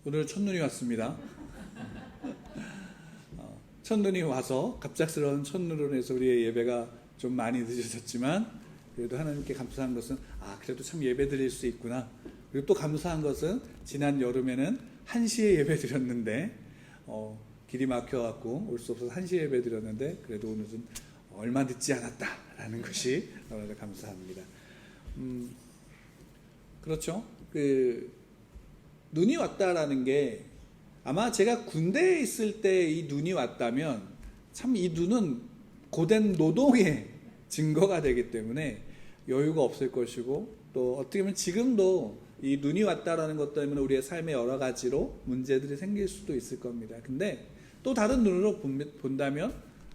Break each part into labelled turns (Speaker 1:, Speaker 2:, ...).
Speaker 1: 오늘 첫눈이 왔습니다. 첫눈이 와서 갑작스러운 첫눈으로 인해서 우리의 예배가 좀 많이 늦어졌지만 그래도 하나님께 감사한 것은 그래도 참 예배 드릴 수 있구나. 그리고 또 감사한 것은 지난 여름에는 1시에 예배 드렸는데 길이 막혀갖고 올 수 없어서 1시에 예배 드렸는데 그래도 오늘은 얼마 늦지 않았다라는 것이 너무나 감사합니다. 그렇죠. 눈이 왔다라는 게 아마 제가 군대에 있을 때 이 눈이 왔다면 참 이 눈은 고된 노동의 증거가 되기 때문에 여유가 없을 것이고 또 어떻게 보면 지금도 이 눈이 왔다라는 것 때문에 우리의 삶에 여러 가지로 문제들이 생길 수도 있을 겁니다. 근데 또 다른 눈으로 본다면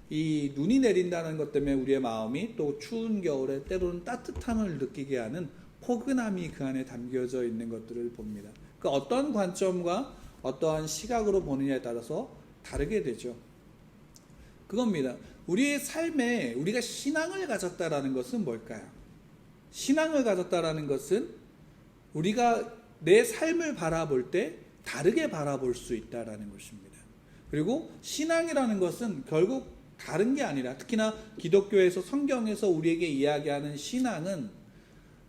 Speaker 1: 이 눈이 내린다는 것 때문에 우리의 마음이 또 추운 겨울에 때로는 따뜻함을 느끼게 하는 포근함이 그 안에 담겨져 있는 것들을 봅니다. 그러니까 어떤 관점과 어떠한 시각으로 보느냐에 따라서 다르게 되죠. 그겁니다. 우리의 삶에 우리가 신앙을 가졌다라는 것은 뭘까요? 신앙을 가졌다라는 것은 우리가 내 삶을 바라볼 때 다르게 바라볼 수 있다라는 것입니다. 그리고 신앙이라는 것은 결국 다른 게 아니라 특히나 기독교에서 성경에서 우리에게 이야기하는 신앙은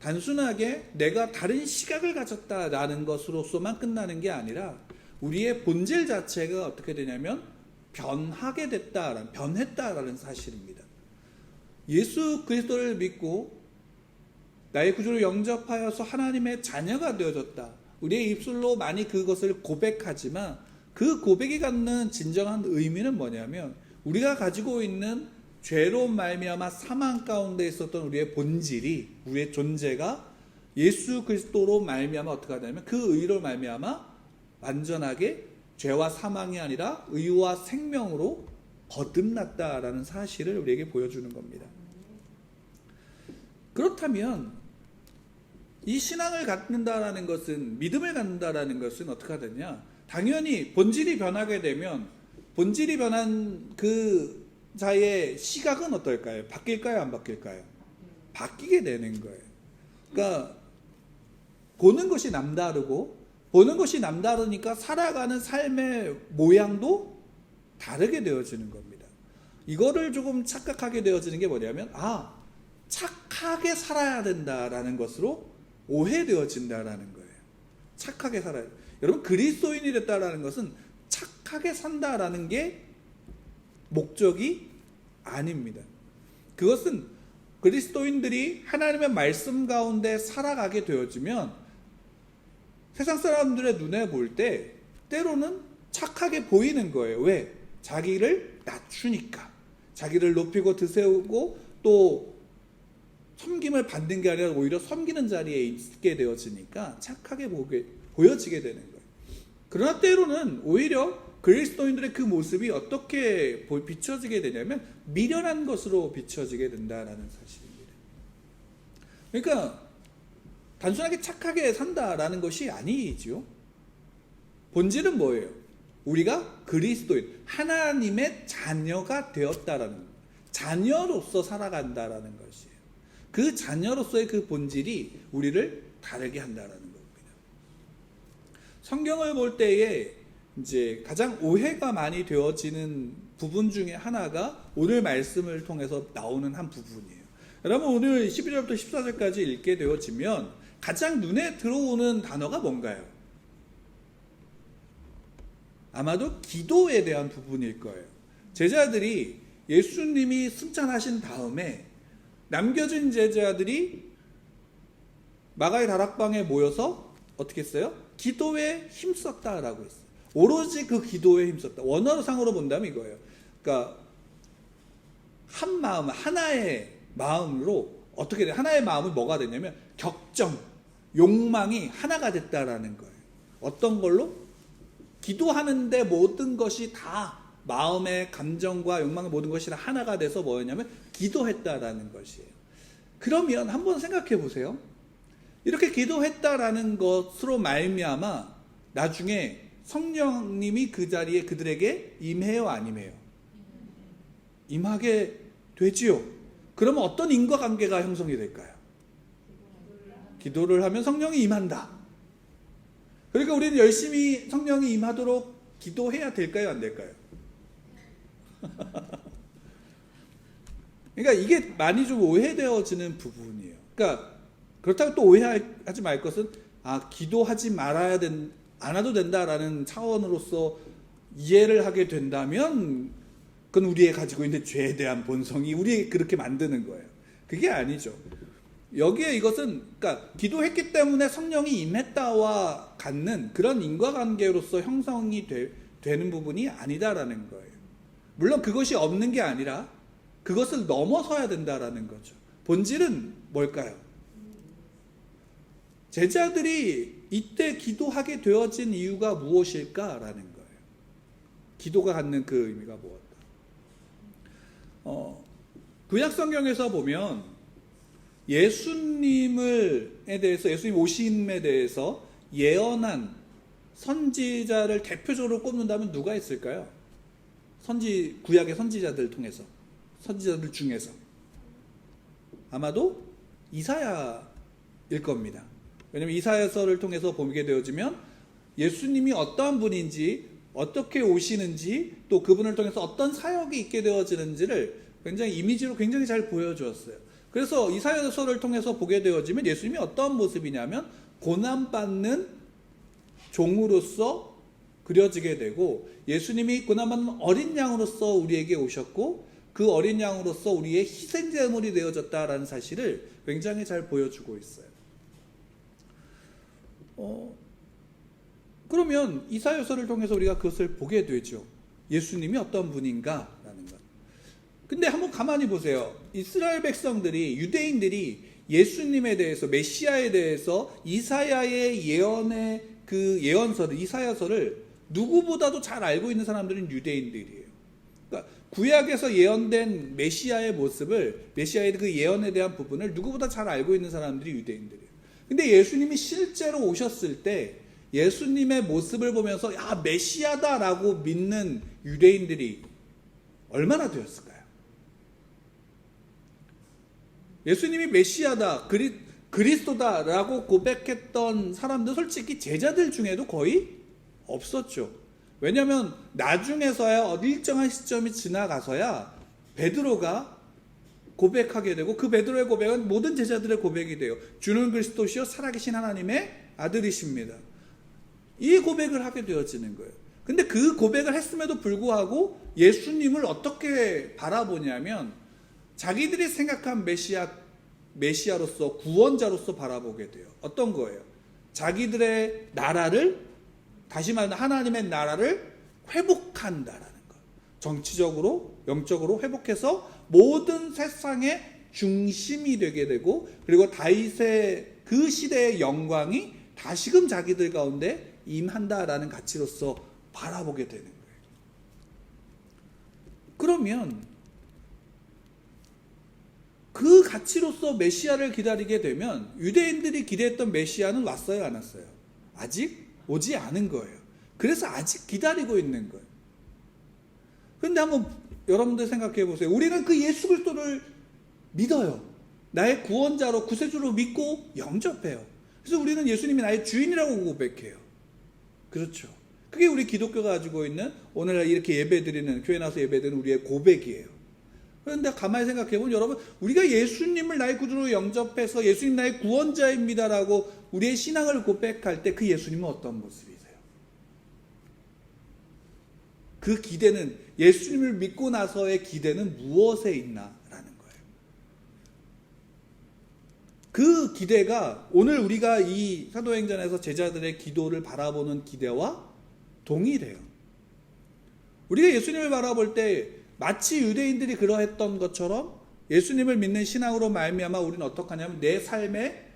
Speaker 1: 단순하게 내가 다른 시각을 가졌다라는 것으로서만 끝나는 게 아니라 우리의 본질 자체가 어떻게 되냐면 변했다라는 사실입니다. 예수 그리스도를 믿고 나의 구주를 영접하여서 하나님의 자녀가 되어졌다. 우리의 입술로 많이 그것을 고백하지만 그 고백이 갖는 진정한 의미는 뭐냐면 우리가 가지고 있는 죄로 말미암아 사망 가운데 있었던 우리의 본질이 우리의 존재가 예수 그리스도로 말미암아 어떻게 하냐면 그 의로 말미암아 완전하게 죄와 사망이 아니라 의와 생명으로 거듭났다라는 사실을 우리에게 보여주는 겁니다. 그렇다면 이 신앙을 갖는다라는 것은 믿음을 갖는다라는 것은 어떻게 하느냐? 당연히 본질이 변하게 되면 본질이 변한 그 자의 시각은 어떨까요? 바뀔까요? 안 바뀔까요? 바뀌게 되는 거예요. 그러니까 보는 것이 남다르고 보는 것이 남다르니까 살아가는 삶의 모양도 다르게 되어지는 겁니다. 이거를 조금 착각하게 되어지는 게 뭐냐면 착하게 살아야 된다라는 것으로 오해되어진다라는 거예요. 착하게 살아야 돼요. 여러분 그리스도인이 됐다라는 것은 착하게 산다라는 게 목적이 아닙니다. 그것은 그리스도인들이 하나님의 말씀 가운데 살아가게 되어지면 세상 사람들의 눈에 볼 때 때로는 착하게 보이는 거예요. 왜? 자기를 낮추니까. 자기를 높이고 드세우고 또 섬김을 받는 게 아니라 오히려 섬기는 자리에 있게 되어지니까 착하게 보여지게 되는 거예요. 그러나 때로는 오히려 그리스도인들의 그 모습이 어떻게 비춰지게 되냐면 미련한 것으로 비춰지게 된다라는 사실입니다. 그러니까 단순하게 착하게 산다라는 것이 아니지요. 본질은 뭐예요? 우리가 그리스도인, 하나님의 자녀가 되었다라는 것. 자녀로서 살아간다라는 것이에요. 그 자녀로서의 그 본질이 우리를 다르게 한다라는 겁니다. 성경을 볼 때에 이제 가장 오해가 많이 되어지는 부분 중에 하나가 오늘 말씀을 통해서 나오는 한 부분이에요. 여러분 오늘 11절부터 14절까지 읽게 되어지면 가장 눈에 들어오는 단어가 뭔가요? 아마도 기도에 대한 부분일 거예요. 제자들이 예수님이 승천하신 다음에 남겨진 제자들이 마가의 다락방에 모여서 어떻게 했어요? 기도에 힘썼다라고 했어요. 오로지 그 기도에 힘썼다. 원어상으로 본다면 이거예요. 그러니까 한 마음, 하나의 마음으로 어떻게 돼? 하나의 마음은 뭐가 되냐면 격정, 욕망이 하나가 됐다라는 거예요. 어떤 걸로? 기도하는데 모든 것이 다 마음의 감정과 욕망의 모든 것이 다 하나가 돼서 뭐였냐면 기도했다라는 것이에요. 그러면 한번 생각해 보세요. 이렇게 기도했다라는 것으로 말미암아 나중에 성령님이 그 자리에 그들에게 임해요, 안 임해요? 임하게 되지요. 그러면 어떤 인과관계가 형성이 될까요? 기도를 하면 성령이 임한다. 그러니까 우리는 열심히 성령이 임하도록 기도해야 될까요? 안 될까요? 그러니까 이게 많이 좀 오해되어지는 부분이에요. 그러니까 그렇다고 또 오해하지 말 것은 기도하지 않아도 된다라는 차원으로서 이해를 하게 된다면 그건 우리의 가지고 있는 죄에 대한 본성이 우리 그렇게 만드는 거예요. 그게 아니죠. 여기에 이것은 그러니까 기도했기 때문에 성령이 임했다와 같는 그런 인과관계로서 형성이 되는 부분이 아니다라는 거예요. 물론 그것이 없는 게 아니라 그것을 넘어서야 된다라는 거죠. 본질은 뭘까요? 제자들이 이때 기도하게 되어진 이유가 무엇일까라는 거예요. 기도가 갖는 그 의미가 무엇이다. 구약 성경에서 보면 예수님 오심에 대해서 예언한 선지자를 대표적으로 꼽는다면 누가 있을까요? 구약의 선지자들 중에서 아마도 이사야일 겁니다. 왜냐하면 이사야서를 통해서 보게 되어지면 예수님이 어떠한 분인지, 어떻게 오시는지, 또 그분을 통해서 어떤 사역이 있게 되어지는지를 굉장히 이미지로 굉장히 잘 보여주었어요. 그래서 이사야서를 통해서 보게 되어지면 예수님이 어떤 모습이냐면 고난받는 종으로서 그려지게 되고, 예수님이 고난받는 어린 양으로서 우리에게 오셨고, 그 어린 양으로서 우리의 희생제물이 되어졌다라는 사실을 굉장히 잘 보여주고 있어요. 그러면 이사야서를 통해서 우리가 그것을 보게 되죠. 예수님이 어떤 분인가라는 것. 근데 한번 가만히 보세요. 이스라엘 백성들이, 유대인들이 예수님에 대해서, 메시아에 대해서 이사야의 예언의 그 예언서를, 이사야서를 누구보다도 잘 알고 있는 사람들은 유대인들이에요. 그러니까 구약에서 예언된 메시아의 모습을, 메시아의 그 예언에 대한 부분을 누구보다 잘 알고 있는 사람들이 유대인들이에요. 근데 예수님이 실제로 오셨을 때 예수님의 모습을 보면서 메시아다라고 믿는 유대인들이 얼마나 되었을까요? 예수님이 메시아다, 그리스도다라고 고백했던 사람들 솔직히 제자들 중에도 거의 없었죠. 왜냐하면 나중에서야 일정한 시점이 지나가서야 베드로가 고백하게 되고, 그 베드로의 고백은 모든 제자들의 고백이 돼요. 주는 그리스도시요 살아계신 하나님의 아들이십니다. 이 고백을 하게 되어지는 거예요. 근데 그 고백을 했음에도 불구하고 예수님을 어떻게 바라보냐면 자기들이 생각한 메시아로서, 구원자로서 바라보게 돼요. 어떤 거예요? 자기들의 나라를, 다시 말하면 하나님의 나라를 회복한다라는 것. 정치적으로, 영적으로 회복해서 모든 세상의 중심이 되게 되고, 그리고 다윗의 그 시대의 영광이 다시금 자기들 가운데 임한다라는 가치로서 바라보게 되는 거예요. 그러면 그 가치로서 메시아를 기다리게 되면 유대인들이 기대했던 메시아는 왔어요, 안 왔어요? 아직 오지 않은 거예요. 그래서 아직 기다리고 있는 거예요. 그런데 한번 여러분들 생각해 보세요. 우리는 그 예수 그리스도를 믿어요. 나의 구원자로, 구세주로 믿고 영접해요. 그래서 우리는 예수님이 나의 주인이라고 고백해요. 그렇죠. 그게 우리 기독교가 가지고 있는 오늘날 이렇게 예배드리는, 교회 나와서 예배드리는 우리의 고백이에요. 그런데 가만히 생각해보면 여러분, 우리가 예수님을 나의 구주로 영접해서 예수님 나의 구원자입니다라고 우리의 신앙을 고백할 때 그 예수님은 어떤 모습이세요? 그 기대는, 예수님을 믿고 나서의 기대는 무엇에 있나라는 거예요. 그 기대가 오늘 우리가 이 사도행전에서 제자들의 기도를 바라보는 기대와 동일해요. 우리가 예수님을 바라볼 때 마치 유대인들이 그러했던 것처럼 예수님을 믿는 신앙으로 말미암아 우리는 어떻게 하냐면 내 삶의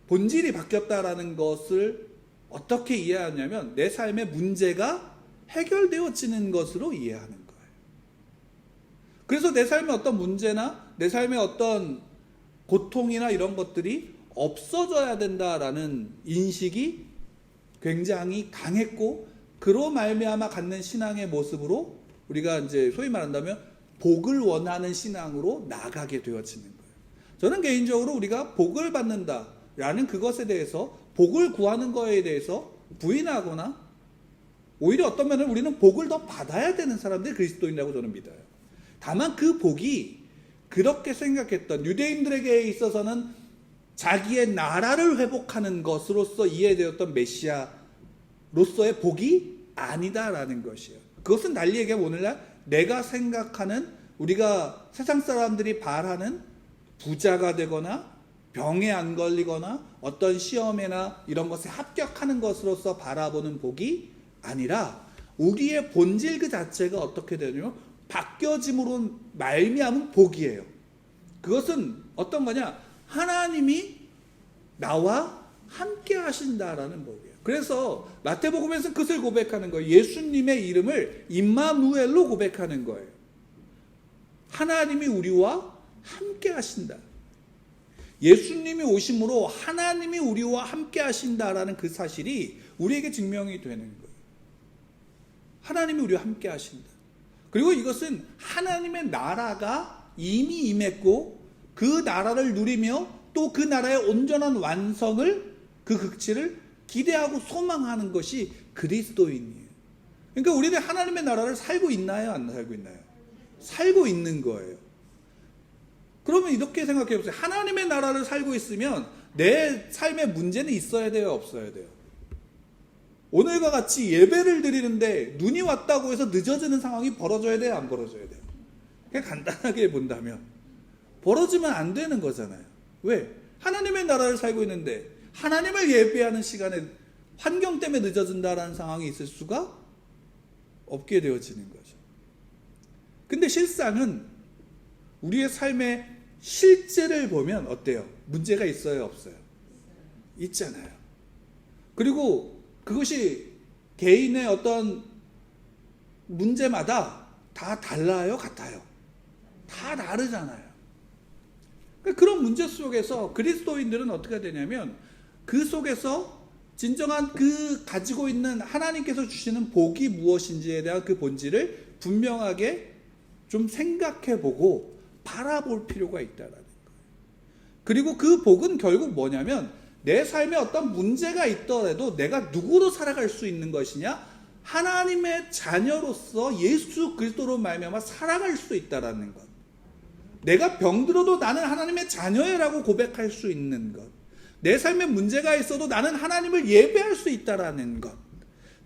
Speaker 1: 본질이 바뀌었다라는 것을 어떻게 이해하냐면 내 삶의 문제가 해결되어지는 것으로 이해하는 거예요. 그래서 내 삶의 어떤 문제나 내 삶의 어떤 고통이나 이런 것들이 없어져야 된다라는 인식이 굉장히 강했고, 그로 말미암아 갖는 신앙의 모습으로 우리가 이제 소위 말한다면 복을 원하는 신앙으로 나아가게 되어지는 거예요. 저는 개인적으로 우리가 복을 받는다, 라는 그것에 대해서, 복을 구하는 거에 대해서 부인하거나, 오히려 어떤 면은 우리는 복을 더 받아야 되는 사람들이 그리스도인이라고 저는 믿어요. 다만 그 복이 그렇게 생각했던 유대인들에게 있어서는 자기의 나라를 회복하는 것으로서 이해되었던 메시아로서의 복이 아니다라는 것이에요. 그것은 달리 얘기하면 오늘날 내가 생각하는, 우리가 세상 사람들이 바라는 부자가 되거나 병에 안 걸리거나 어떤 시험이나 이런 것에 합격하는 것으로서 바라보는 복이 아니라, 우리의 본질 그 자체가 어떻게 되냐면 바뀌어짐으로 말미암은 복이에요. 그것은 어떤 거냐? 하나님이 나와 함께 하신다라는 복이에요. 그래서 마태복음에서는 그것을 고백하는 거예요. 예수님의 이름을 임마누엘로 고백하는 거예요. 하나님이 우리와 함께 하신다. 예수님이 오심으로 하나님이 우리와 함께 하신다라는 그 사실이 우리에게 증명이 되는 거예요. 하나님이 우리와 함께 하신다. 그리고 이것은 하나님의 나라가 이미 임했고 그 나라를 누리며 또 그 나라의 온전한 완성을, 그 극치를 기대하고 소망하는 것이 그리스도인이에요. 그러니까 우리는 하나님의 나라를 살고 있나요? 안 살고 있나요? 살고 있는 거예요. 그러면 이렇게 생각해 보세요. 하나님의 나라를 살고 있으면 내 삶에 문제는 있어야 돼요? 없어야 돼요? 오늘과 같이 예배를 드리는데 눈이 왔다고 해서 늦어지는 상황이 벌어져야 돼요? 안 벌어져야 돼요? 그냥 간단하게 본다면 벌어지면 안 되는 거잖아요. 왜? 하나님의 나라를 살고 있는데 하나님을 예배하는 시간에 환경 때문에 늦어진다라는 상황이 있을 수가 없게 되어지는 거죠. 근데 실상은 우리의 삶의 실제를 보면 어때요? 문제가 있어요? 없어요? 있잖아요. 그리고 그것이 개인의 어떤 문제마다 다 달라요? 같아요? 다 다르잖아요. 그런 문제 속에서 그리스도인들은 어떻게 되냐면 그 속에서 진정한 그 가지고 있는 하나님께서 주시는 복이 무엇인지에 대한 그 본질을 분명하게 좀 생각해보고 바라볼 필요가 있다라는 거예요. 그리고 그 복은 결국 뭐냐면 내 삶에 어떤 문제가 있더라도 내가 누구로 살아갈 수 있는 것이냐? 하나님의 자녀로서 예수 그리스도로 말미암아 살아갈 수 있다라는 것. 내가 병들어도 나는 하나님의 자녀라고 고백할 수 있는 것. 내 삶에 문제가 있어도 나는 하나님을 예배할 수 있다라는 것.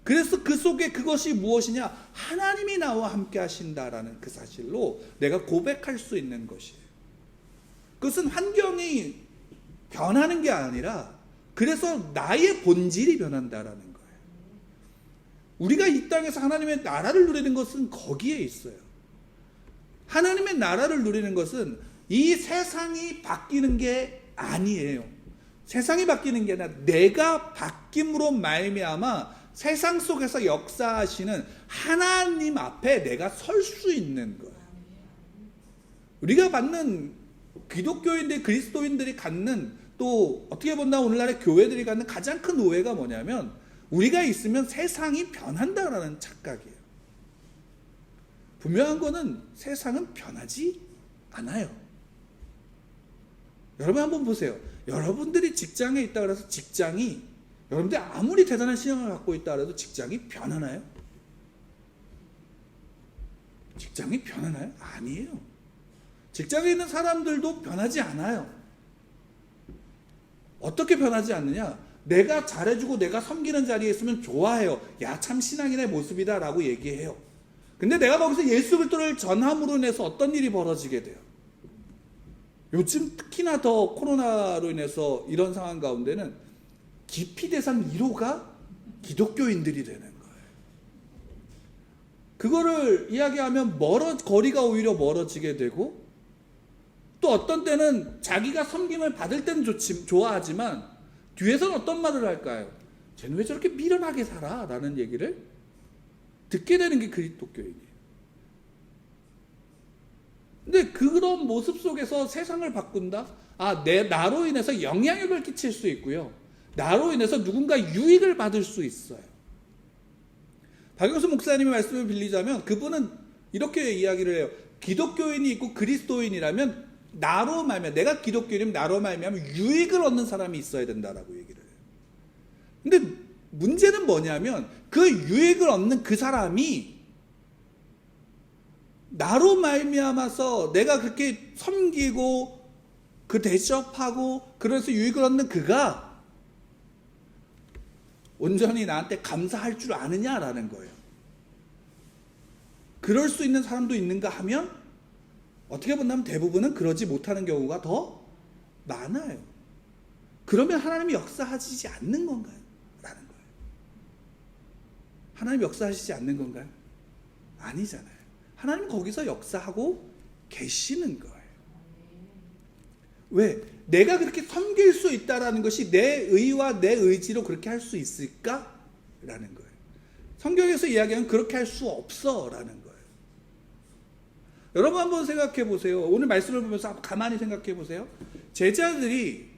Speaker 1: 그래서 그 속에 그것이 무엇이냐? 하나님이 나와 함께 하신다라는 그 사실로 내가 고백할 수 있는 것이에요. 그것은 환경이 변하는 게 아니라 그래서 나의 본질이 변한다라는 거예요. 우리가 이 땅에서 하나님의 나라를 누리는 것은 거기에 있어요. 하나님의 나라를 누리는 것은 이 세상이 바뀌는 게 아니에요. 세상이 바뀌는 게 아니라 내가 바뀜으로 말미암아 세상 속에서 역사하시는 하나님 앞에 내가 설 수 있는 거예요. 우리가 받는 기독교인들, 그리스도인들이 갖는, 또 어떻게 본다면 오늘날의 교회들이 갖는 가장 큰 오해가 뭐냐면 우리가 있으면 세상이 변한다라는 착각이에요. 분명한 거는 세상은 변하지 않아요. 여러분 한번 보세요. 여러분들이 직장에 있다 그래서 직장이, 여러분들 아무리 대단한 신앙을 갖고 있다 그래도 직장이 변하나요? 직장이 변하나요? 아니에요. 직장에 있는 사람들도 변하지 않아요. 어떻게 변하지 않느냐? 내가 잘해주고 내가 섬기는 자리에 있으면 좋아해요. 야, 참 신앙인의 모습이다 라고 얘기해요. 근데 내가 거기서 예수 그리스도를 전함으로 인해서 어떤 일이 벌어지게 돼요? 요즘 특히나 더 코로나로 인해서 이런 상황 가운데는 기피 대상 1호가 기독교인들이 되는 거예요. 그거를 이야기하면 거리가 오히려 멀어지게 되고, 또 어떤 때는 자기가 섬김을 받을 때는 좋아하지만 뒤에서는 어떤 말을 할까요? 쟤는 왜 저렇게 미련하게 살아? 라는 얘기를 듣게 되는 게 기독교인이에요. 근데 그런 모습 속에서 세상을 바꾼다? 나로 인해서 영향력을 끼칠 수 있고요. 나로 인해서 누군가 유익을 받을 수 있어요. 박영수 목사님의 말씀을 빌리자면 그분은 이렇게 이야기를 해요. 기독교인이 있고 그리스도인이라면 나로 말미암아, 내가 기독교인이면 나로 말미암아 유익을 얻는 사람이 있어야 된다라고 얘기를 해요. 근데 문제는 뭐냐면 그 유익을 얻는 그 사람이 나로 말미암아서 내가 그렇게 섬기고 그 대접하고 그래서 유익을 얻는 그가 온전히 나한테 감사할 줄 아느냐라는 거예요. 그럴 수 있는 사람도 있는가 하면 어떻게 본다면 대부분은 그러지 못하는 경우가 더 많아요. 그러면 하나님이 역사하시지 않는 건가요? 라는 거예요. 하나님이 역사하시지 않는 건가요? 아니잖아요. 하나님 거기서 역사하고 계시는 거예요. 왜? 내가 그렇게 섬길 수 있다라는 것이 내 의와 내 의지로 그렇게 할 수 있을까? 라는 거예요. 성경에서 이야기하는 그렇게 할 수 없어 라는 거예요. 여러분 한번 생각해 보세요. 오늘 말씀을 보면서 가만히 생각해 보세요. 제자들이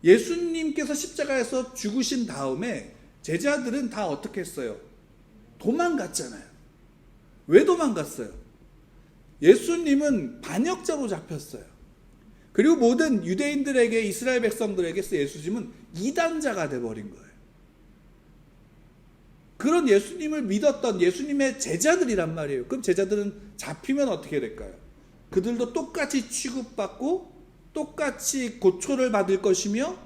Speaker 1: 예수님께서 십자가에서 죽으신 다음에 제자들은 다 어떻게 했어요? 도망갔잖아요. 왜 도망갔어요? 예수님은 반역자로 잡혔어요. 그리고 모든 유대인들에게, 이스라엘 백성들에게 예수님은 이단자가 돼버린 거예요. 그런 예수님을 믿었던 예수님의 제자들이란 말이에요. 그럼 제자들은 잡히면 어떻게 될까요? 그들도 똑같이 취급받고 똑같이 고초를 받을 것이며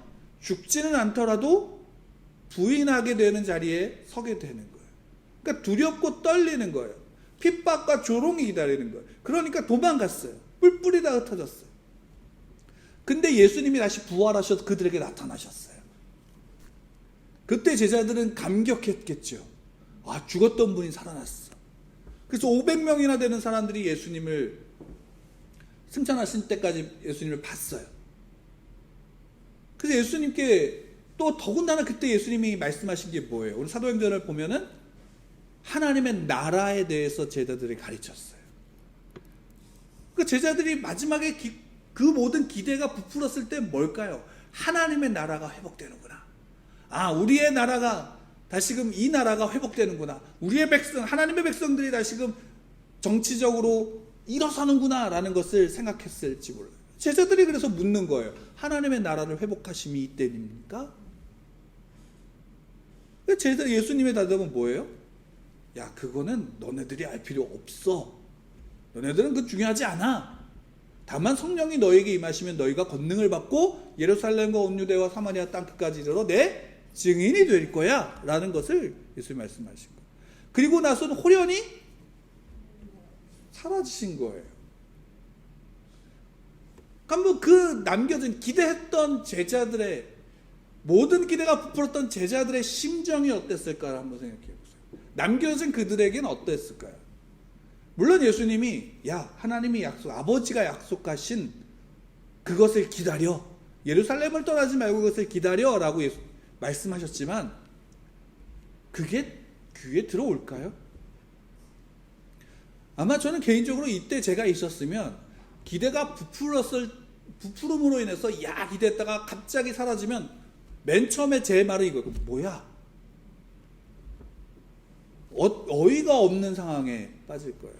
Speaker 1: 죽지는 않더라도 부인하게 되는 자리에 서게 되는 거예요. 그러니까 두렵고 떨리는 거예요. 핍박과 조롱이 기다리는 거예요. 그러니까 도망갔어요. 뿔뿔이 다 흩어졌어요. 근데 예수님이 다시 부활하셔서 그들에게 나타나셨어요. 그때 제자들은 감격했겠죠. 아, 죽었던 분이 살아났어. 그래서 500명이나 되는 사람들이 예수님을 승천하신 때까지 예수님을 봤어요. 그래서 예수님께 또 더군다나 그때 예수님이 말씀하신 게 뭐예요? 오늘 사도행전을 보면은 하나님의 나라에 대해서 제자들이 가르쳤어요. 그 제자들이 마지막에 그 모든 기대가 부풀었을 때 뭘까요? 하나님의 나라가 회복되는구나. 아, 우리의 나라가 다시금 이 나라가 회복되는구나. 우리의 백성, 하나님의 백성들이 다시금 정치적으로 일어서는구나 라는 것을 생각했을지 몰라요. 제자들이 그래서 묻는 거예요. 하나님의 나라를 회복하심이 이때입니까? 예수님의 대답은 뭐예요? 야, 그거는 너네들이 알 필요 없어. 너네들은 그거 중요하지 않아. 다만 성령이 너에게 임하시면 너희가 권능을 받고 예루살렘과 온 유대와 사마리아 땅 끝까지 이르러 내 증인이 될 거야 라는 것을 예수님이 말씀하신 거예요. 그리고 나서는 호련히 사라지신 거예요. 그러니까 그 남겨진 기대했던 제자들의 모든 기대가 부풀었던 제자들의 심정이 어땠을까 한번 생각해 보세요. 남겨진 그들에게는 어땠을까요? 물론 예수님이 하나님이 아버지가 약속하신 그것을 기다려, 예루살렘을 떠나지 말고 그것을 기다려 라고 말씀하셨지만 그게 귀에 들어올까요? 아마 저는 개인적으로 이때 제가 있었으면 기대가 부풀음으로 인해서 기대했다가 갑자기 사라지면 맨 처음에 제 말은 이거예요. 뭐야? 어이가 없는 상황에 빠질 거예요.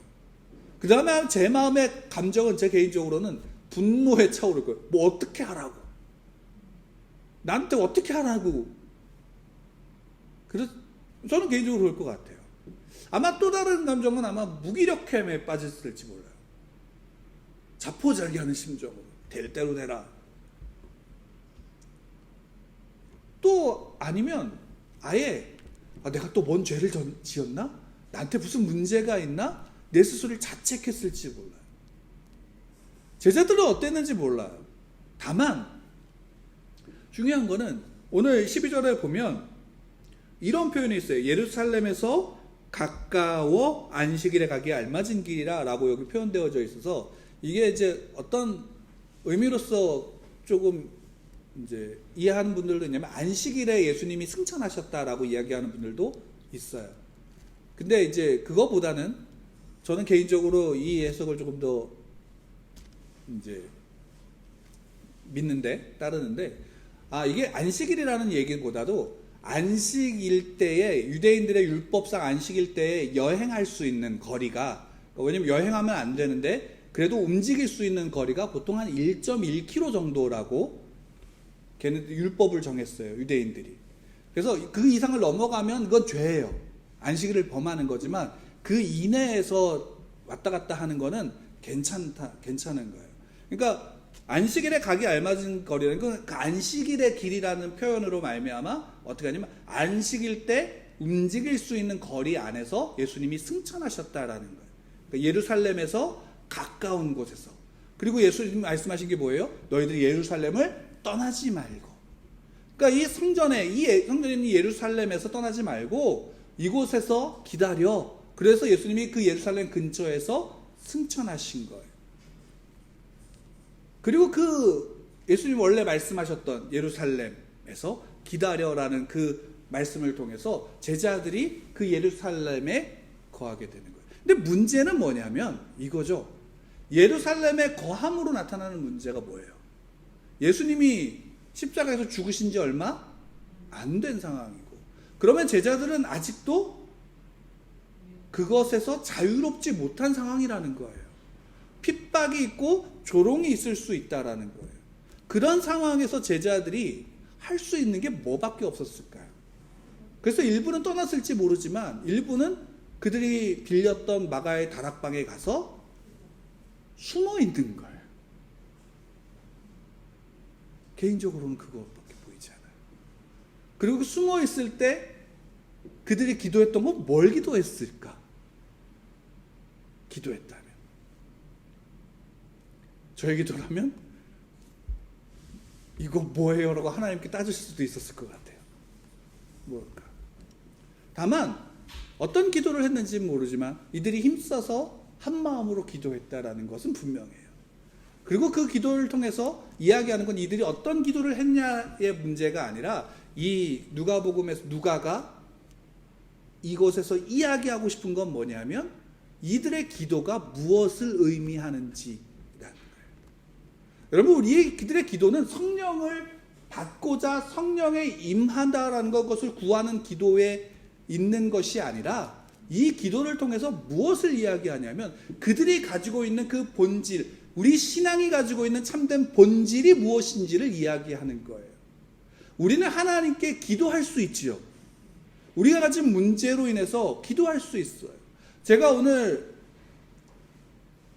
Speaker 1: 그 다음에 제 마음의 감정은, 제 개인적으로는 분노에 차오를 거예요. 뭐 어떻게 하라고? 나한테 어떻게 하라고? 그래서 저는 개인적으로 그럴 것 같아요. 아마 또 다른 감정은 아마 무기력함에 빠졌을지 몰라요. 자포자기하는 심정으로 될 대로 되라. 또 아니면 아예 내가 또 뭔 죄를 지었나? 나한테 무슨 문제가 있나? 내 스스로를 자책했을지 몰라요. 제자들은 어땠는지 몰라요. 다만 중요한 거는 오늘 12절에 보면 이런 표현이 있어요. 예루살렘에서 가까워 안식일에 가기에 알맞은 길이라 라고 여기 표현되어져 있어서 이게 이제 어떤 의미로서 조금 이제 이해하는 분들도 있냐면 안식일에 예수님이 승천하셨다라고 이야기하는 분들도 있어요. 근데 이제 그거보다는 저는 개인적으로 이 해석을 조금 더 이제 믿는데, 따르는데, 이게 안식일이라는 얘기보다도 안식일 때에 유대인들의 율법상 안식일 때에 여행할 수 있는 거리가, 왜냐면 여행하면 안 되는데 그래도 움직일 수 있는 거리가 보통 한 1.1km 정도라고 걔네들 율법을 정했어요, 유대인들이. 그래서 그 이상을 넘어가면 그건 죄예요. 안식일을 범하는 거지만 그 이내에서 왔다 갔다 하는 거는 괜찮은 거예요. 그러니까 안식일에 가기 알맞은 거리라는 건 그 안식일의 길이라는 표현으로 말미암아 어떻게 하냐면 안식일 때 움직일 수 있는 거리 안에서 예수님이 승천하셨다라는 거예요. 그러니까 예루살렘에서 가까운 곳에서. 그리고 예수님 말씀하신 게 뭐예요? 너희들이 예루살렘을 떠나지 말고. 그러니까 이 성전에 있는 예루살렘에서 떠나지 말고 이곳에서 기다려. 그래서 예수님이 그 예루살렘 근처에서 승천하신 거예요. 그리고 그 예수님 원래 말씀하셨던 예루살렘에서 기다려라는 그 말씀을 통해서 제자들이 그 예루살렘에 거하게 되는 거예요. 근데 문제는 뭐냐면 이거죠. 예루살렘에 거함으로 나타나는 문제가 뭐예요? 예수님이 십자가에서 죽으신 지 얼마 안 된 상황이고, 그러면 제자들은 아직도 그것에서 자유롭지 못한 상황이라는 거예요. 핍박이 있고 조롱이 있을 수 있다라는 거예요. 그런 상황에서 제자들이 할 수 있는 게 뭐밖에 없었을까요? 그래서 일부는 떠났을지 모르지만 일부는 그들이 빌렸던 마가의 다락방에 가서 숨어 있는 거예요. 개인적으로는 그것밖에 보이지 않아요. 그리고 숨어 있을 때 그들이 기도했던 건 뭘 기도했을까? 기도했다면 저의 기도라면 이거 뭐예요? 라고 하나님께 따지실 수도 있었을 것 같아요. 뭘까? 다만 어떤 기도를 했는지는 모르지만 이들이 힘써서 한 마음으로 기도했다라는 것은 분명해요. 그리고 그 기도를 통해서 이야기하는 건 이들이 어떤 기도를 했냐의 문제가 아니라 이 누가복음에서 누가가 이곳에서 이야기하고 싶은 건 뭐냐면 이들의 기도가 무엇을 의미하는지라는 거예요. 여러분, 그들의 기도는 성령을 받고자 성령에 임한다라는 것을 구하는 기도에 있는 것이 아니라 이 기도를 통해서 무엇을 이야기하냐면 그들이 가지고 있는 그 본질, 우리 신앙이 가지고 있는 참된 본질이 무엇인지를 이야기하는 거예요. 우리는 하나님께 기도할 수 있지요. 우리가 가진 문제로 인해서 기도할 수 있어요. 제가 오늘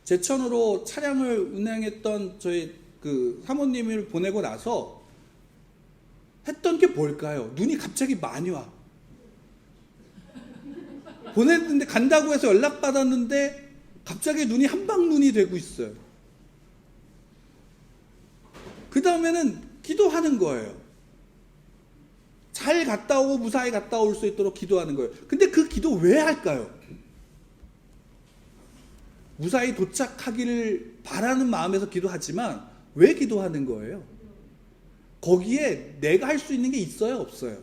Speaker 1: 제천으로 차량을 운행했던 저희 그 사모님을 보내고 나서 했던 게 뭘까요? 눈이 갑자기 많이 와. 보냈는데 간다고 해서 연락받았는데 갑자기 눈이 한방눈이 되고 있어요. 그 다음에는 기도하는 거예요. 잘 갔다 오고 무사히 갔다 올 수 있도록 기도하는 거예요. 근데 그 기도 왜 할까요? 무사히 도착하기를 바라는 마음에서 기도하지만 왜 기도하는 거예요? 거기에 내가 할 수 있는 게 있어요, 없어요?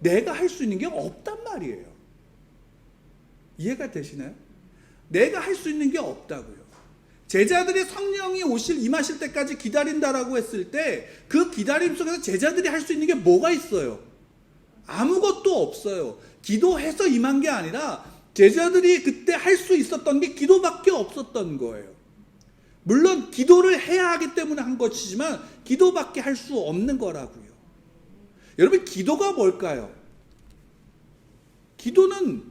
Speaker 1: 내가 할 수 있는 게 없단 말이에요. 이해가 되시나요? 내가 할 수 있는 게 없다고요. 제자들이 성령이 임하실 때까지 기다린다라고 했을 때 그 기다림 속에서 제자들이 할 수 있는 게 뭐가 있어요? 아무것도 없어요. 기도해서 임한 게 아니라 제자들이 그때 할 수 있었던 게 기도밖에 없었던 거예요. 물론 기도를 해야 하기 때문에 한 것이지만 기도밖에 할 수 없는 거라고요. 여러분, 기도가 뭘까요? 기도는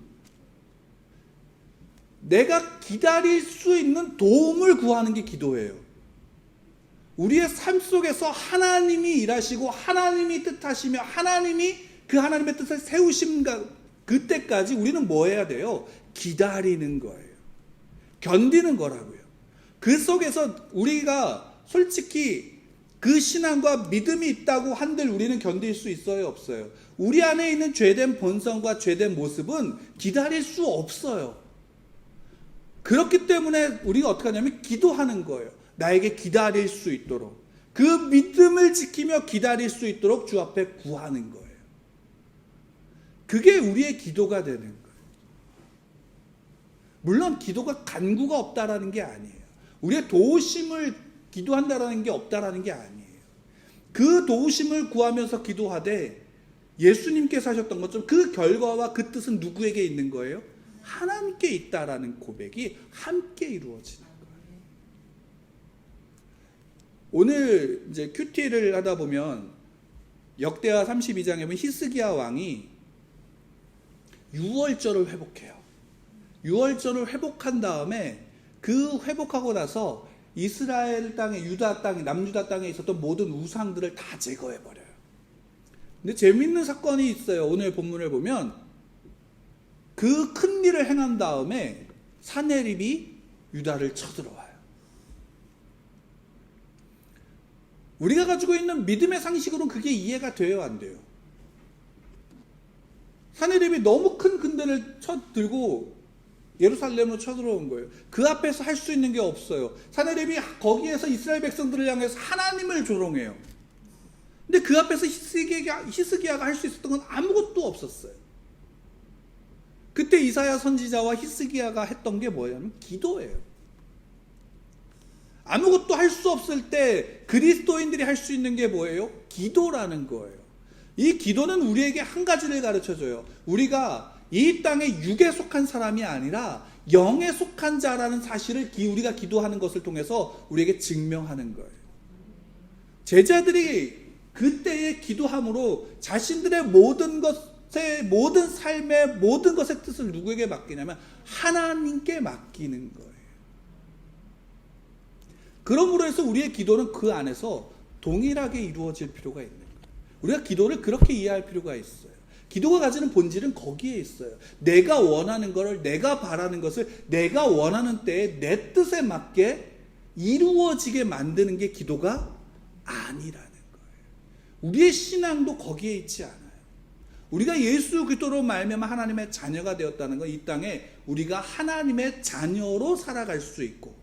Speaker 1: 내가 기다릴 수 있는 도움을 구하는 게 기도예요. 우리의 삶 속에서 하나님이 일하시고 하나님이 뜻하시며 하나님이 그 하나님의 뜻을 세우신 그때까지 우리는 뭐 해야 돼요? 기다리는 거예요. 견디는 거라고요. 그 속에서 우리가 솔직히 그 신앙과 믿음이 있다고 한들 우리는 견딜 수 있어요, 없어요? 우리 안에 있는 죄된 본성과 죄된 모습은 기다릴 수 없어요. 그렇기 때문에 우리가 어떻게 하냐면 기도하는 거예요. 나에게 기다릴 수 있도록, 그 믿음을 지키며 기다릴 수 있도록 주 앞에 구하는 거예요. 그게 우리의 기도가 되는 거예요. 물론 기도가 간구가 없다라는 게 아니에요. 우리의 도우심을 기도한다라는 게 없다라는 게 아니에요. 그 도우심을 구하면서 기도하되 예수님께서 하셨던 것처럼 그 결과와 그 뜻은 누구에게 있는 거예요? 하나님께 있다라는 고백이 함께 이루어지는 거예요. 오늘 이제 큐티를 하다 보면 역대하 32장에 보면 히스기야 왕이 유월절을 회복해요. 유월절을 회복한 다음에 그 회복하고 나서 이스라엘 땅에, 유다 땅에, 남유다 땅에 있었던 모든 우상들을 다 제거해버려요. 근데 재밌는 사건이 있어요. 오늘 본문을 보면 그 큰 일을 행한 다음에 사네립이 유다를 쳐들어와요. 우리가 가지고 있는 믿음의 상식으로는 그게 이해가 돼요, 안 돼요? 사네립이 너무 큰 군대를 들고 예루살렘으로 쳐들어온 거예요. 그 앞에서 할 수 있는 게 없어요. 사네립이 거기에서 이스라엘 백성들을 향해서 하나님을 조롱해요. 근데 그 앞에서 히스기야가 할 수 있었던 건 아무것도 없었어요. 그때 이사야 선지자와 히스기야가 했던 게 뭐냐면 기도예요. 아무것도 할 수 없을 때 그리스도인들이 할 수 있는 게 뭐예요? 기도라는 거예요. 이 기도는 우리에게 한 가지를 가르쳐줘요. 우리가 이 땅에 육에 속한 사람이 아니라 영에 속한 자라는 사실을 우리가 기도하는 것을 통해서 우리에게 증명하는 거예요. 제자들이 그때의 기도함으로 자신들의 모든 삶의 모든 것의 뜻을 누구에게 맡기냐면 하나님께 맡기는 거예요. 그러므로 해서 우리의 기도는 그 안에서 동일하게 이루어질 필요가 있는 거예요. 우리가 기도를 그렇게 이해할 필요가 있어요. 기도가 가지는 본질은 거기에 있어요. 내가 원하는 것을, 내가 바라는 것을 내가 원하는 때에 내 뜻에 맞게 이루어지게 만드는 게 기도가 아니라는 거예요. 우리의 신앙도 거기에 있지 않아요. 우리가 예수 그리스도로 말미암아 하나님의 자녀가 되었다는 건 이 땅에 우리가 하나님의 자녀로 살아갈 수 있고,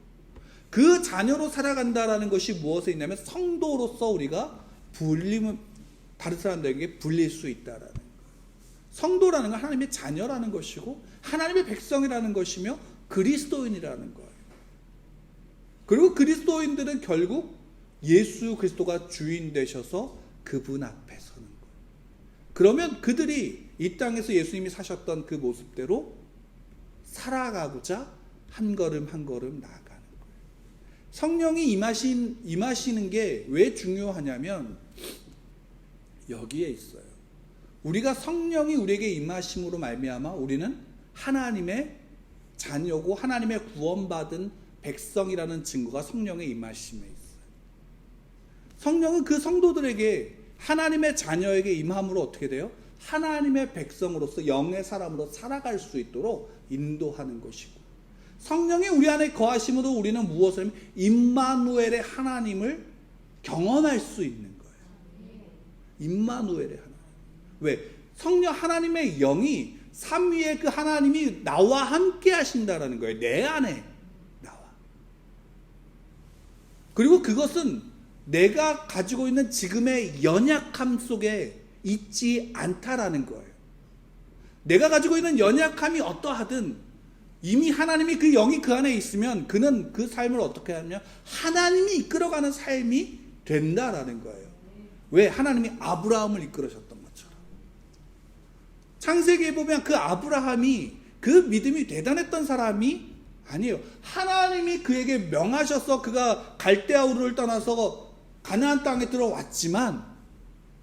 Speaker 1: 그 자녀로 살아간다라는 것이 무엇에 있냐면 성도로서 우리가 다른 사람들에게 불릴 수 있다라는 거예요. 성도라는 건 하나님의 자녀라는 것이고 하나님의 백성이라는 것이며 그리스도인이라는 거예요. 그리고 그리스도인들은 결국 예수 그리스도가 주인 되셔서 그분 앞에 서는 거예요. 그러면 그들이 이 땅에서 예수님이 사셨던 그 모습대로 살아가고자 한 걸음 한 걸음 나아가는 거예요. 성령이 임하시는 게 왜 중요하냐면 여기에 있어요. 우리가 성령이 우리에게 임하심으로 말미암아 우리는 하나님의 자녀고 하나님의 구원받은 백성이라는 증거가 성령의 임하심에 있어요. 성령은 그 성도들에게 하나님의 자녀에게 임함으로 어떻게 돼요? 하나님의 백성으로서 영의 사람으로 살아갈 수 있도록 인도하는 것이고, 성령이 우리 안에 거하심으로 우리는 무엇을 하면 임마누엘의 하나님을 경험할 수 있는 거예요. 임마누엘의 하나님. 왜? 성령 하나님의 영이 삼위의 그 하나님이 나와 함께 하신다라는 거예요. 내 안에 나와. 그리고 그것은 내가 가지고 있는 지금의 연약함 속에 있지 않다라는 거예요. 내가 가지고 있는 연약함이 어떠하든 이미 하나님이 그 영이 그 안에 있으면 그는 그 삶을 어떻게 하냐면 하나님이 이끌어가는 삶이 된다라는 거예요. 왜? 하나님이 아브라함을 이끌으셨던 것처럼. 창세기에 보면 그 아브라함이 그 믿음이 대단했던 사람이 아니에요. 하나님이 그에게 명하셔서 그가 갈대아 우르를 떠나서 가나안 땅에 들어왔지만,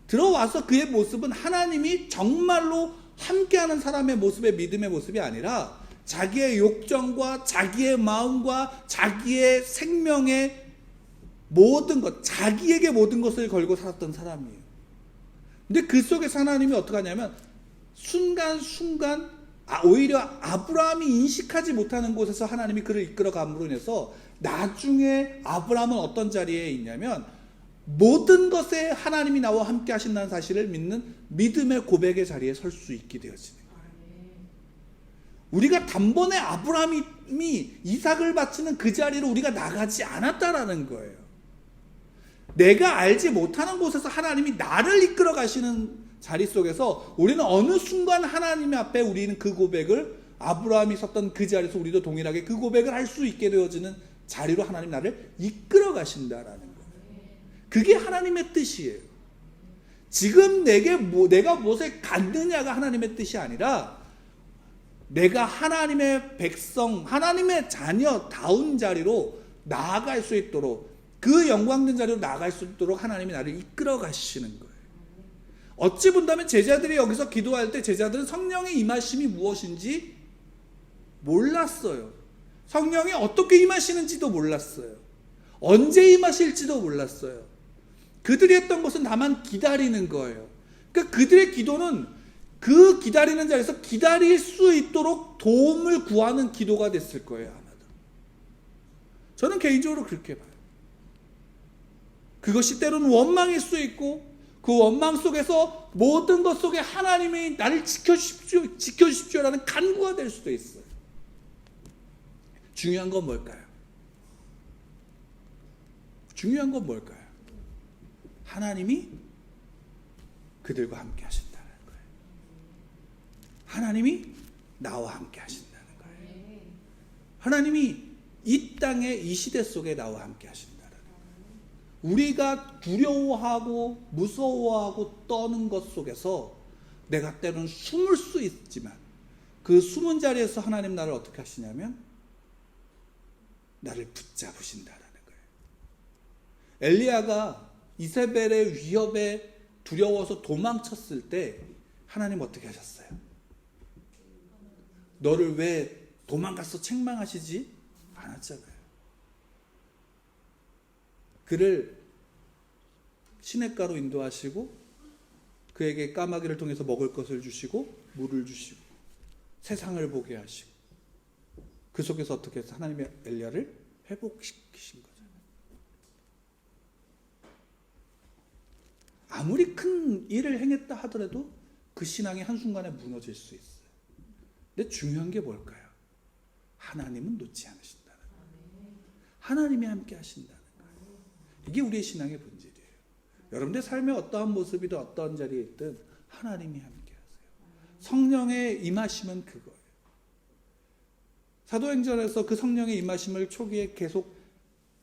Speaker 1: 들어와서 그의 모습은 하나님이 정말로 함께하는 사람의 모습의 믿음의 모습이 아니라 자기의 욕정과 자기의 마음과 자기의 생명의 모든 것, 자기에게 모든 것을 걸고 살았던 사람이에요. 근데 그 속에서 하나님이 어떻게 하냐면 순간순간 오히려 아브라함이 인식하지 못하는 곳에서 하나님이 그를 이끌어감으로 인해서 나중에 아브라함은 어떤 자리에 있냐면 모든 것에 하나님이 나와 함께 하신다는 사실을 믿는 믿음의 고백의 자리에 설 수 있게 되어지는 거예요. 우리가 단번에 아브라함이 이삭을 바치는 그 자리로 우리가 나가지 않았다라는 거예요. 내가 알지 못하는 곳에서 하나님이 나를 이끌어 가시는 자리 속에서 우리는 어느 순간 하나님 앞에 우리는 그 고백을, 아브라함이 섰던 그 자리에서 우리도 동일하게 그 고백을 할 수 있게 되어지는 자리로 하나님 나를 이끌어 가신다라는 거예요. 그게 하나님의 뜻이에요. 지금 내가 무엇에 갖느냐가 하나님의 뜻이 아니라 내가 하나님의 백성, 하나님의 자녀다운 자리로 나아갈 수 있도록 그 영광된 자리로 나아갈 수 있도록 하나님이 나를 이끌어 가시는 거예요. 어찌 본다면 제자들이 여기서 기도할 때 제자들은 성령의 임하심이 무엇인지 몰랐어요. 성령이 어떻게 임하시는지도 몰랐어요. 언제 임하실지도 몰랐어요. 그들이 했던 것은 다만 기다리는 거예요. 그러니까 그들의 기도는 그 기다리는 자리에서 기다릴 수 있도록 도움을 구하는 기도가 됐을 거예요. 아마도. 저는 개인적으로 그렇게 봐요. 그것이 때로는 원망일 수 있고 그 원망 속에서 모든 것 속에 하나님이 나를 지켜주십시오라는 간구가 될 수도 있어요. 중요한 건 뭘까요? 중요한 건 뭘까요? 하나님이 그들과 함께 하신다는 거예요. 하나님이 나와 함께 하신다는 거예요. 하나님이 이 땅에 이 시대 속에 나와 함께 하신다는 거예요. 우리가 두려워하고 무서워하고 떠는 것 속에서 내가 때로는 숨을 수 있지만 그 숨은 자리에서 하나님 나를 어떻게 하시냐면 나를 붙잡으신다는 거예요. 엘리야가 이세벨의 위협에 두려워서 도망쳤을 때 하나님 어떻게 하셨어요? 너를 왜 도망가서 책망하시지 않았잖아요. 그를 시냇가로 인도하시고 그에게 까마귀를 통해서 먹을 것을 주시고 물을 주시고 세상을 보게 하시고 그 속에서 어떻게 해서 하나님의 엘리야를 회복시키신 거잖아요. 아무리 큰 일을 행했다 하더라도 그 신앙이 한순간에 무너질 수 있어요. 근데 중요한 게 뭘까요? 하나님은 놓지 않으신다는 거예요. 하나님이 함께 하신다는 거예요. 이게 우리의 신앙의 본질이에요. 여러분들 삶의 어떠한 모습이든 어떠한 자리에 있든 하나님이 함께 하세요. 성령의 임하심은 그거예요. 사도행전에서 그 성령의 임하심을 초기에 계속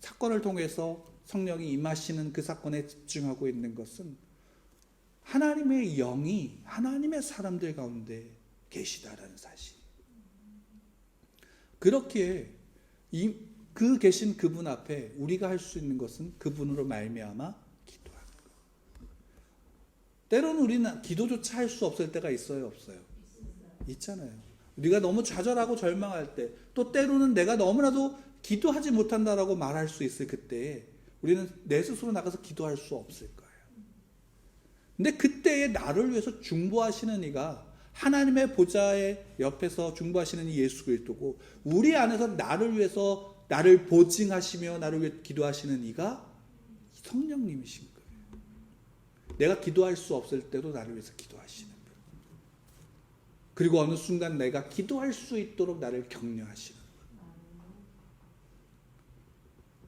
Speaker 1: 사건을 통해서 성령이 임하시는 그 사건에 집중하고 있는 것은 하나님의 영이 하나님의 사람들 가운데 계시다라는 사실. 그렇기에 그 계신 그분 앞에 우리가 할 수 있는 것은 그분으로 말미암아 기도하는 거예요. 때로는 우리는 기도조차 할 수 없을 때가 있어요, 없어요? 있잖아요. 우리가 너무 좌절하고 절망할 때, 또 때로는 내가 너무나도 기도하지 못한다라고 말할 수 있을 그때에 우리는 내 스스로 나가서 기도할 수 없을 거예요. 근데 그때에 나를 위해서 중보하시는 이가 하나님의 보좌의 옆에서 중보하시는 이 예수 그리스도고, 우리 안에서 나를 위해서 나를 보증하시며 나를 위해 기도하시는 이가 성령님이신 거예요. 내가 기도할 수 없을 때도 나를 위해서 기도하시는 분. 그리고 어느 순간 내가 기도할 수 있도록 나를 격려하시는 분.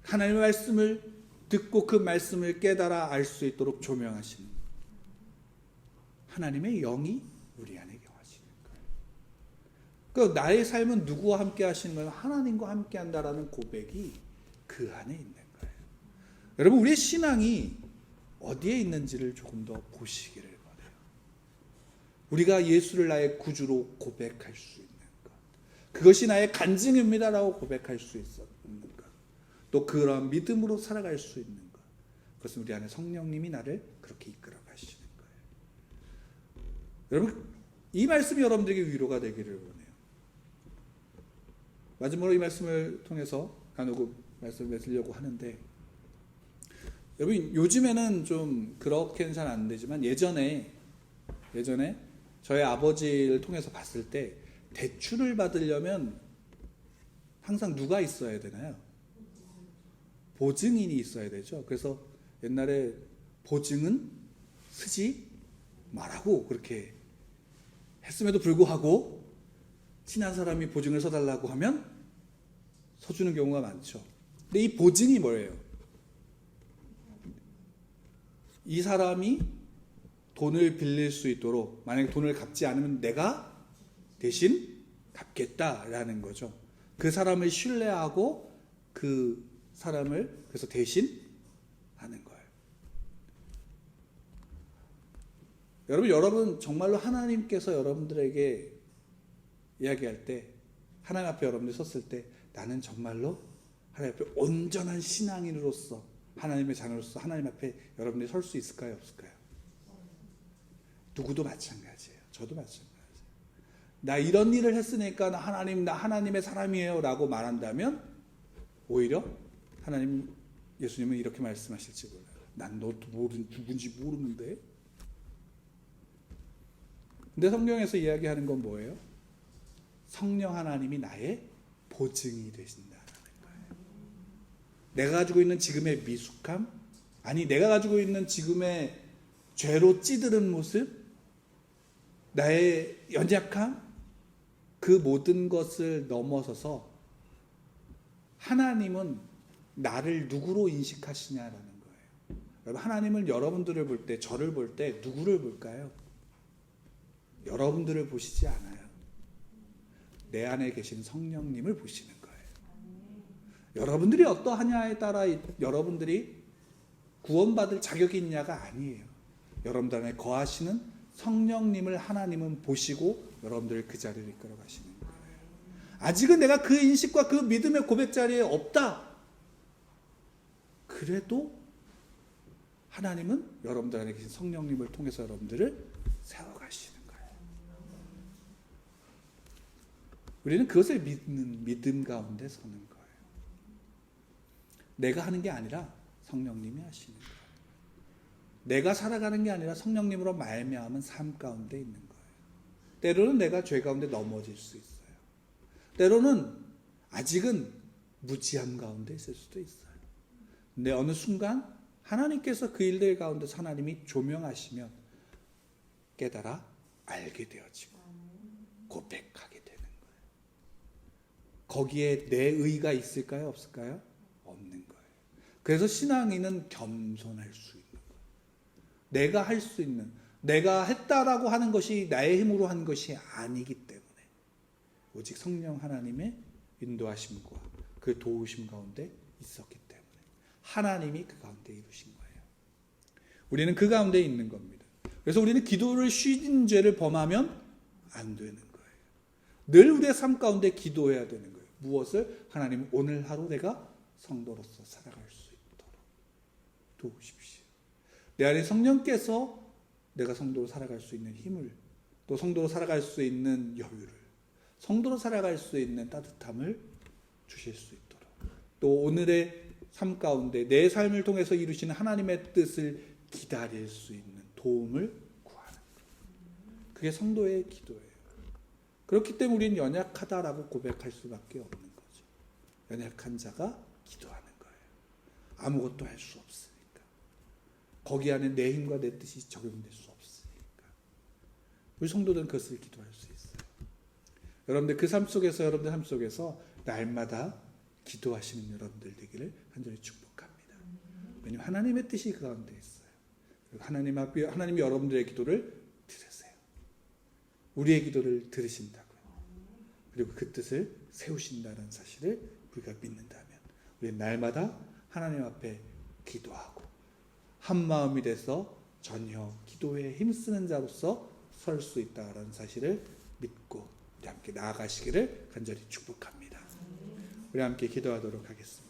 Speaker 1: 하나님의 말씀을 듣고 그 말씀을 깨달아 알 수 있도록 조명하시는 분. 하나님의 영이 우리 안에 경하시는 거예요. 그 나의 삶은 누구와 함께 하시는 거예요? 하나님과 함께 한다라는 고백이 그 안에 있는 거예요. 여러분, 우리의 신앙이 어디에 있는지를 조금 더 보시기를 바라요. 우리가 예수를 나의 구주로 고백할 수 있는 것, 그것이 나의 간증입니다라고 고백할 수 있는 것, 또 그런 믿음으로 살아갈 수 있는 것, 그것은 우리 안에 성령님이 나를 그렇게 이끌어 가시는 거예요. 여러분, 이 말씀이 여러분들에게 위로가 되기를 원해요. 마지막으로 이 말씀을 통해서 나누고 말씀을 맺으려고 하는데, 여러분, 요즘에는 좀 그렇게는 잘 안 되지만 예전에 저희 아버지를 통해서 봤을 때 대출을 받으려면 항상 누가 있어야 되나요? 보증인이 있어야 되죠. 그래서 옛날에 보증은 쓰지 말라고 그렇게 했음에도 불구하고 친한 사람이 보증을 서달라고 하면 서주는 경우가 많죠. 근데 이 보증이 뭐예요? 이 사람이 돈을 빌릴 수 있도록, 만약에 돈을 갚지 않으면 내가 대신 갚겠다라는 거죠. 그 사람을 신뢰하고 그 사람을 그래서 대신 하는 거예요. 여러분 정말로 하나님께서 여러분들에게 이야기할 때, 하나님 앞에 여러분들이 섰을 때 나는 정말로 하나님 앞에 온전한 신앙인으로서 하나님의 자녀로서 하나님 앞에 여러분들이 설 수 있을까요? 없을까요? 누구도 마찬가지예요. 저도 마찬가지예요. 나 이런 일을 했으니까 나 하나님의 사람이에요 라고 말한다면 오히려 예수님은 이렇게 말씀하실지 몰라요. 난 너 누군지 모르는데. 근데 성경에서 이야기하는 건 뭐예요? 성령 하나님이 나의 보증이 되신다는 거예요. 내가 가지고 있는 지금의 미숙함, 아니 내가 가지고 있는 지금의 죄로 찌드는 모습, 나의 연약함, 그 모든 것을 넘어서서 하나님은 나를 누구로 인식하시냐라는 거예요. 여러분, 하나님은 여러분들을 볼 때, 저를 볼 때 누구를 볼까요? 여러분들을 보시지 않아요. 내 안에 계신 성령님을 보시는 거예요. 여러분들이 어떠하냐에 따라 여러분들이 구원받을 자격이 있냐가 아니에요. 여러분들 안에 거하시는 성령님을 하나님은 보시고 여러분들을 그 자리를 이끌어 가시는 거예요. 아직은 내가 그 인식과 그 믿음의 고백 자리에 없다. 그래도 하나님은 여러분들 안에 계신 성령님을 통해서 여러분들을 세워가시는 거예요. 우리는 그것을 믿는 믿음 가운데 서는 거예요. 내가 하는 게 아니라 성령님이 하시는 거예요. 내가 살아가는 게 아니라 성령님으로 말미암은 삶 가운데 있는 거예요. 때로는 내가 죄 가운데 넘어질 수 있어요. 때로는 아직은 무지함 가운데 있을 수도 있어요. 근데 어느 순간 하나님께서 그 일들 가운데서 하나님이 조명하시면 깨달아 알게 되어지고 고백하게 되는 거예요. 거기에 내 의가 있을까요? 없을까요? 없는 거예요. 그래서 신앙인은 겸손할 수 있는 거예요. 내가 할 수 있는, 내가 했다라고 하는 것이 나의 힘으로 한 것이 아니기 때문에 오직 성령 하나님의 인도하심과 그 도우심 가운데 있었기 때문에 하나님이 그 가운데 이루신 거예요. 우리는 그 가운데 있는 겁니다. 그래서 우리는 기도를 쉬는 죄를 범하면 안 되는 거예요. 늘 우리의 삶 가운데 기도해야 되는 거예요. 무엇을? 하나님, 오늘 하루 내가 성도로서 살아갈 수 있도록 도우십시오. 내 안에 성령께서 내가 성도로 살아갈 수 있는 힘을, 또 성도로 살아갈 수 있는 여유를, 성도로 살아갈 수 있는 따뜻함을 주실 수 있도록, 또 오늘의 삶 가운데 내 삶을 통해서 이루시는 하나님의 뜻을 기다릴 수 있는 도움을 구하는 거예요. 그게 성도의 기도예요. 그렇기 때문에 우리는 연약하다라고 고백할 수밖에 없는 거죠. 연약한 자가 기도하는 거예요. 아무것도 할 수 없으니까. 거기 안에 내 힘과 내 뜻이 적용될 수 없으니까. 우리 성도들은 그것을 기도할 수 있어요. 여러분들 그 삶 속에서, 여러분들 삶 속에서 날마다 기도하시는 여러분들 되기를 간절히 축복합니다. 왜냐하면 하나님의 뜻이 그 가운데 있어요. 그리고 하나님이 여러분들의 기도를 들으세요. 우리의 기도를 들으신다고요. 그리고 그 뜻을 세우신다는 사실을 우리가 믿는다면 우리는 날마다 하나님 앞에 기도하고 한 마음이 돼서 전혀 기도에 힘쓰는 자로서 설 수 있다는 사실을 믿고 우리 함께 나아가시기를 간절히 축복합니다. 우리 함께 기도하도록 하겠습니다.